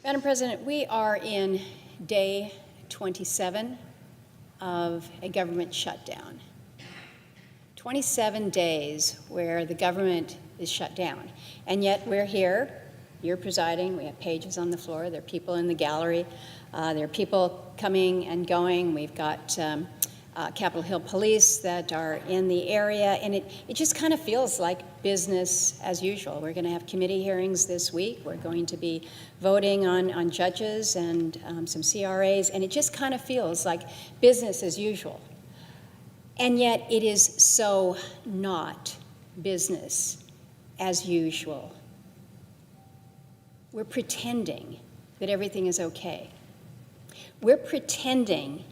Madam President, we are in day 27 of a government shutdown. 27 days where the government is shut down. And yet we're here, you're presiding, we have pages on the floor, there are people in the gallery, there are people coming and going. We've got Capitol Hill police that are in the area, and it just kind of feels like business as usual. We're going to have committee hearings this week. We're going to be voting on judges and some CRAs, and it just kind of feels like business as usual. And yet it is so not business as usual. We're pretending that everything is okay. We're pretending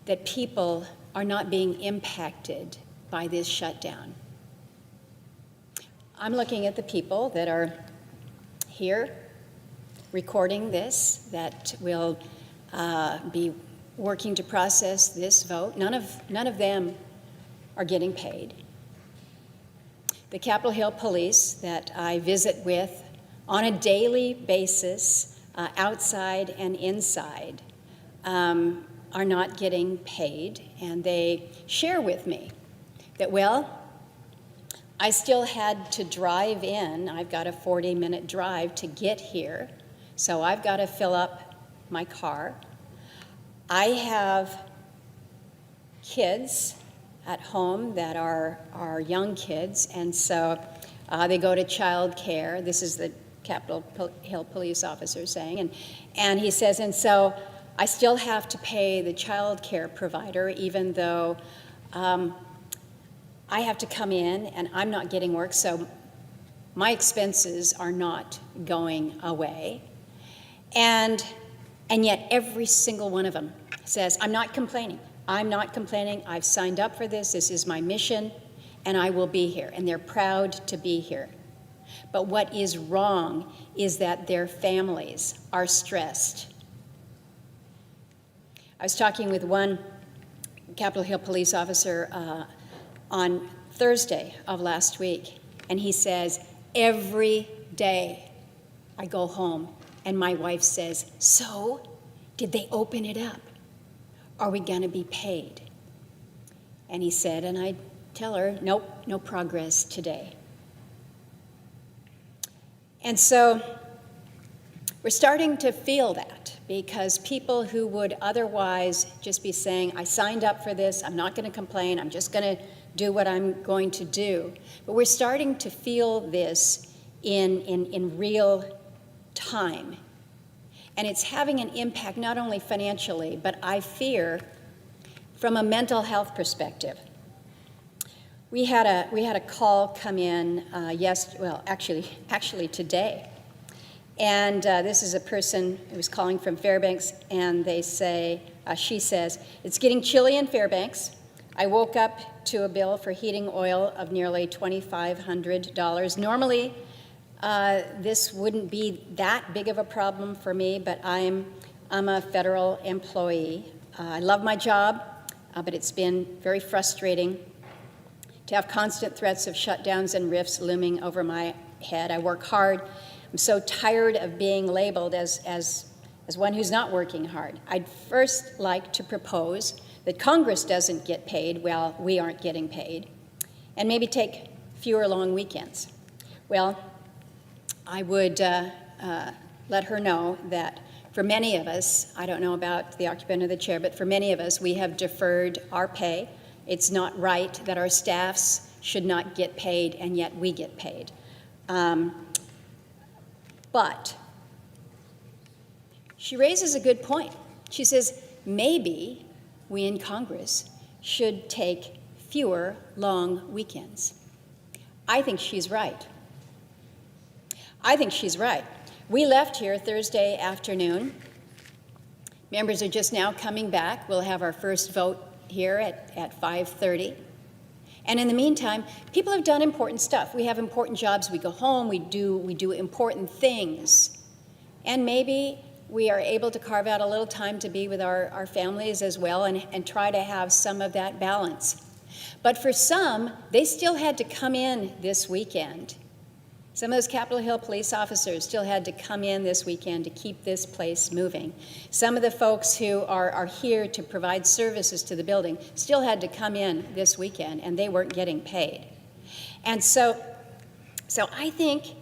that people are not being impacted by this shutdown. I'm looking at the people that are here recording this, that will be working to process this vote. None of them are getting paid. The Capitol Hill police that I visit with on a daily basis, outside and inside, are not getting paid, and they share with me that, well, I still had to drive in. I've got a 40-minute drive to get here, so I've got to fill up my car. I have kids at home that are young kids, and so they go to child care. This is the Capitol Hill police officer saying, and he says, and so I still have to pay the child care provider, even though I have to come in and I'm not getting work, so my expenses are not going away. And yet every single one of them says, I'm not complaining. I'm not complaining. I've signed up for this. This is my mission, and I will be here. And they're proud to be here. But what is wrong is that their families are stressed. I was talking with one Capitol Hill police officer on Thursday of last week, and he says, every day I go home and my wife says, so, did they open it up? Are we going to be paid? And he said, and I tell her, nope, no progress today. And so we're starting to feel that, because people who would otherwise just be saying, I signed up for this, I'm not going to complain, I'm just going to do what I'm going to do. But we're starting to feel this in real time. And it's having an impact not only financially, but I fear from a mental health perspective. We had a call come in actually today. And this is a person who was calling from Fairbanks, and she says, it's getting chilly in Fairbanks. I woke up to a bill for heating oil of nearly $2,500. Normally, this wouldn't be that big of a problem for me, but I'm a federal employee. I love my job, but it's been very frustrating to have constant threats of shutdowns and rifts looming over my head. I work hard. I'm so tired of being labeled as one who's not working hard. I'd first like to propose that Congress doesn't get paid while we aren't getting paid, and maybe take fewer long weekends. Well, I would let her know that for many of us, I don't know about the occupant of the chair, but for many of us, we have deferred our pay. It's not right that our staffs should not get paid, and yet we get paid. But she raises a good point. She says, maybe we in Congress should take fewer long weekends. I think she's right. I think she's right. We left here Thursday afternoon. Members are just now coming back. We'll have our first vote here at 5:30. And in the meantime, people have done important stuff. We have important jobs. We go home. We do important things. And maybe we are able to carve out a little time to be with our families as well, and try to have some of that balance. But for some, they still had to come in this weekend Some of those Capitol Hill police officers still had to come in this weekend to keep this place moving. Some of the folks who are here to provide services to the building still had to come in this weekend, and they weren't getting paid. And so I think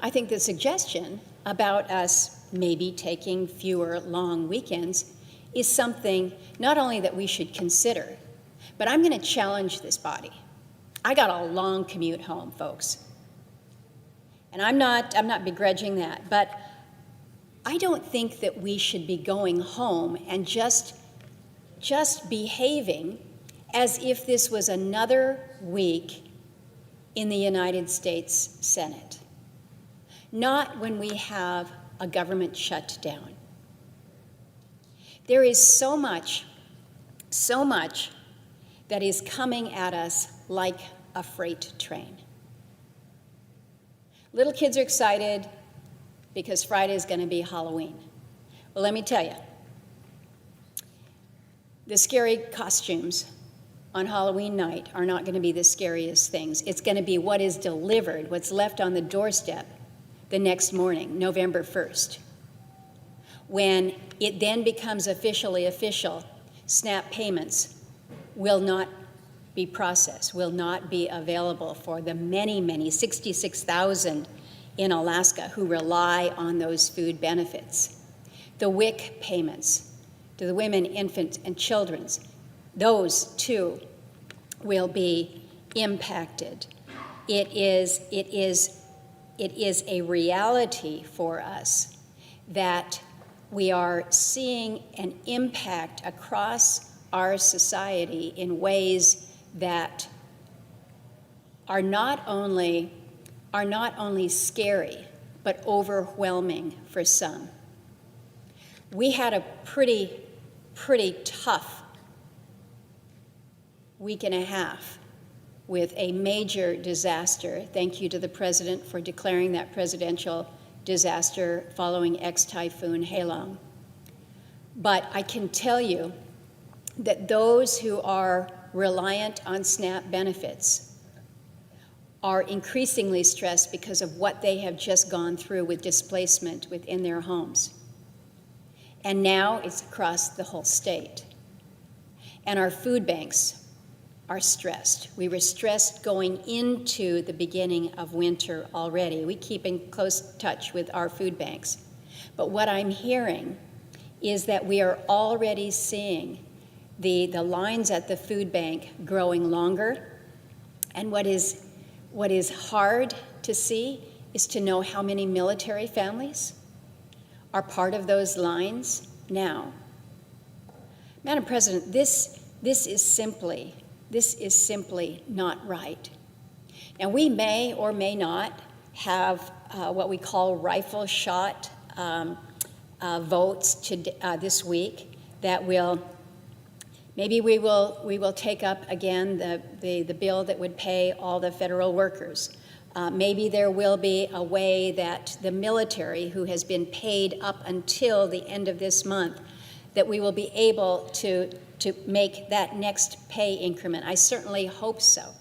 the suggestion about us maybe taking fewer long weekends is something not only that we should consider, but I'm going to challenge this body. I got a long commute home, folks. And I'm not begrudging that, but I don't think that we should be going home and just behaving as if this was another week in the United States Senate. Not when we have a government shutdown. There is so much that is coming at us like a freight train. Little kids are excited because Friday is going to be Halloween. Well, let me tell you, the scary costumes on Halloween night are not going to be the scariest things. It's going to be what is delivered, what's left on the doorstep the next morning, November 1st. When it then becomes officially official, SNAP payments will not be processed, will not be available for the many, 66,000 in Alaska who rely on those food benefits. The WIC payments to the women, infants, and children's, those too will be impacted. It is a reality for us that we are seeing an impact across our society in ways that are not only scary, but overwhelming for some. We had a pretty tough week and a half with a major disaster. Thank you to the president for declaring that presidential disaster following ex-typhoon Halong. But I can tell you that those who are reliant on SNAP benefits are increasingly stressed because of what they have just gone through with displacement within their homes. And now it's across the whole state. And our food banks are stressed. We were stressed going into the beginning of winter already. We keep in close touch with our food banks. But what I'm hearing is that we are already seeing the lines at the food bank growing longer. And what is hard to see is to know how many military families are part of those lines now. Madam President, this is simply not right. Now, we may or may not have what we call rifle shot votes this week that will. Maybe we will take up again the bill that would pay all the federal workers. Maybe there will be a way that the military, who has been paid up until the end of this month, that we will be able to make that next pay increment. I certainly hope so.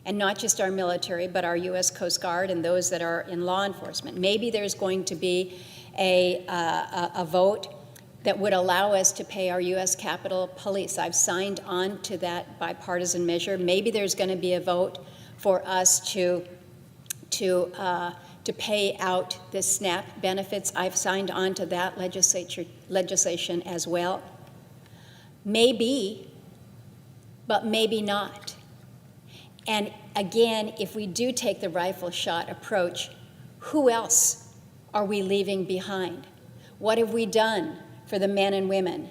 And not just our military, but our U.S. Coast Guard and those that are in law enforcement. Maybe there's going to be a vote that would allow us to pay our U.S. Capitol Police. I've signed on to that bipartisan measure. Maybe there's going to be a vote for us to pay out the SNAP benefits. I've signed on to that legislation as well. Maybe, but maybe not. And again, if we do take the rifle shot approach, who else are we leaving behind? What have we done for the men and women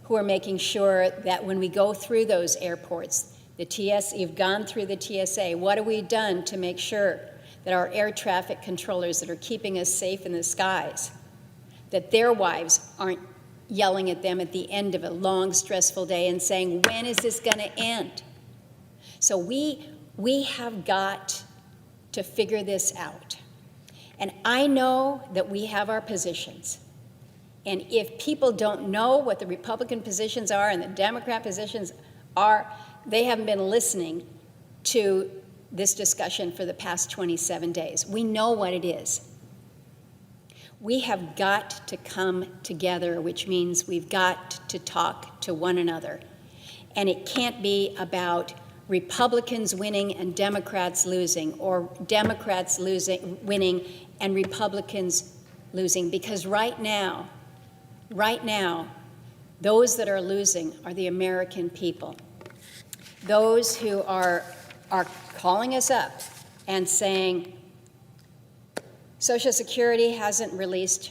who are making sure that when we go through those airports, you've gone through the TSA, what have we done to make sure that our air traffic controllers that are keeping us safe in the skies, that their wives aren't yelling at them at the end of a long, stressful day and saying, when is this going to end? So we have got to figure this out. And I know that we have our positions. And if people don't know what the Republican positions are and the Democrat positions are, they haven't been listening to this discussion for the past 27 days. We know what it is. We have got to come together, which means we've got to talk to one another. And it can't be about Republicans winning and Democrats losing, or Democrats winning and Republicans losing, because right now, those that are losing are the American people. Those who are calling us up and saying, Social Security hasn't released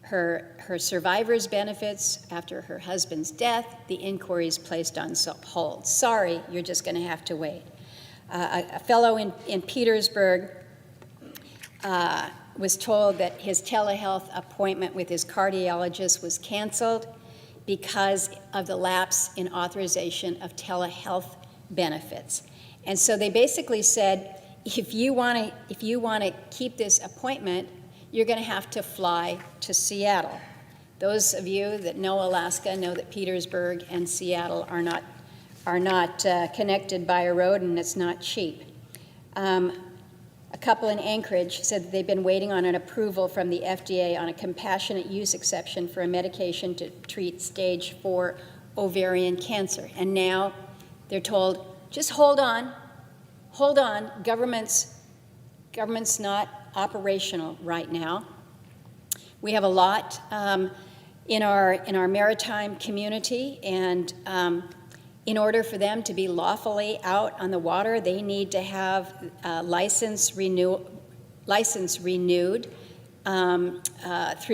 her survivor's benefits after her husband's death. The inquiry is placed on hold. Sorry, you're just going to have to wait. A fellow in Petersburg was told that his telehealth appointment with his cardiologist was canceled because of the lapse in authorization of telehealth benefits. And so they basically said, if you want to keep this appointment, you're going to have to fly to Seattle. Those of you that know Alaska know that Petersburg and Seattle are not connected by a road, and it's not cheap. A couple in Anchorage said that they've been waiting on an approval from the FDA on a compassionate use exception for a medication to treat stage 4 ovarian cancer. And now they're told, just hold on, government's not operational right now. We have a lot in our maritime community, and in order for them to be lawfully out on the water, they need to have license renewed through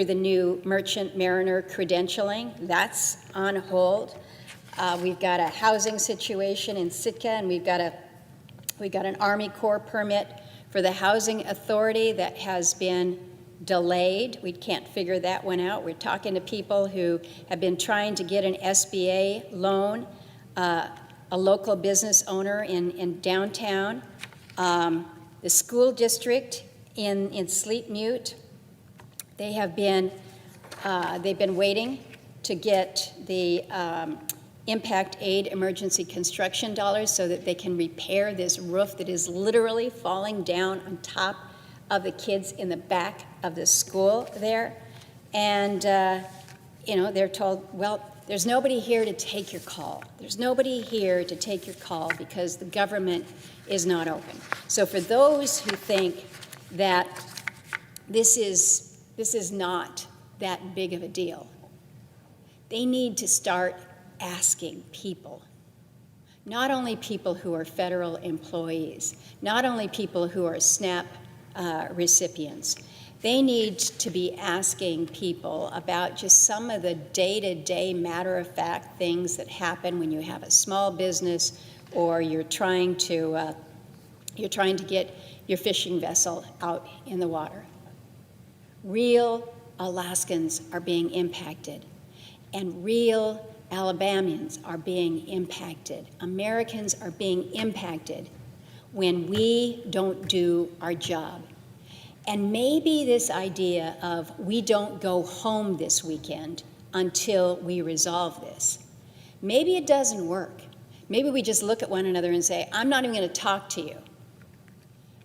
the new merchant mariner credentialing. That's on hold. We've got a housing situation in Sitka, and we've got an Army Corps permit for the Housing Authority that has been delayed. We can't figure that one out. We're talking to people who have been trying to get an SBA loan, a local business owner in downtown, the school district in Sleep Mute. They've been waiting to get the impact aid emergency construction dollars so that they can repair this roof that is literally falling down on top of the kids in the back of the school there. And they're told, well, there's nobody here to take your call. There's nobody here to take your call because the government is not open. So for those who think that this is not that big of a deal, they need to start asking people, not only people who are federal employees, not only people who are SNAP recipients. They need to be asking people about just some of the day-to-day matter-of-fact things that happen when you have a small business or you're trying to get your fishing vessel out in the water. Real Alaskans are being impacted, and real Alabamians are being impacted. Americans are being impacted when we don't do our job. And maybe this idea of we don't go home this weekend until we resolve this, maybe it doesn't work. Maybe we just look at one another and say, I'm not even going to talk to you.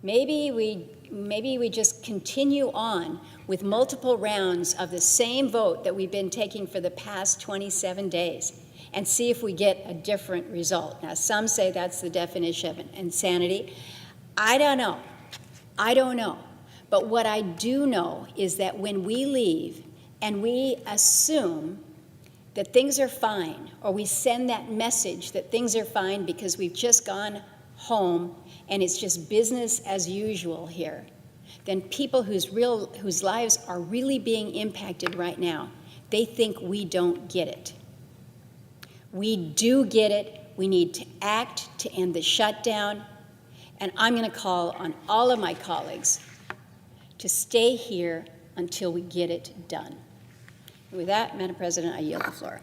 Maybe we just continue on with multiple rounds of the same vote that we've been taking for the past 27 days and see if we get a different result. Now, some say that's the definition of insanity. I don't know. But what I do know is that when we leave and we assume that things are fine, or we send that message that things are fine because we've just gone home and it's just business as usual here, then people whose lives are really being impacted right now, they think we don't get it. We do get it. We need to act to end the shutdown. And I'm going to call on all of my colleagues to stay here until we get it done. And with that, Madam President, I yield the floor.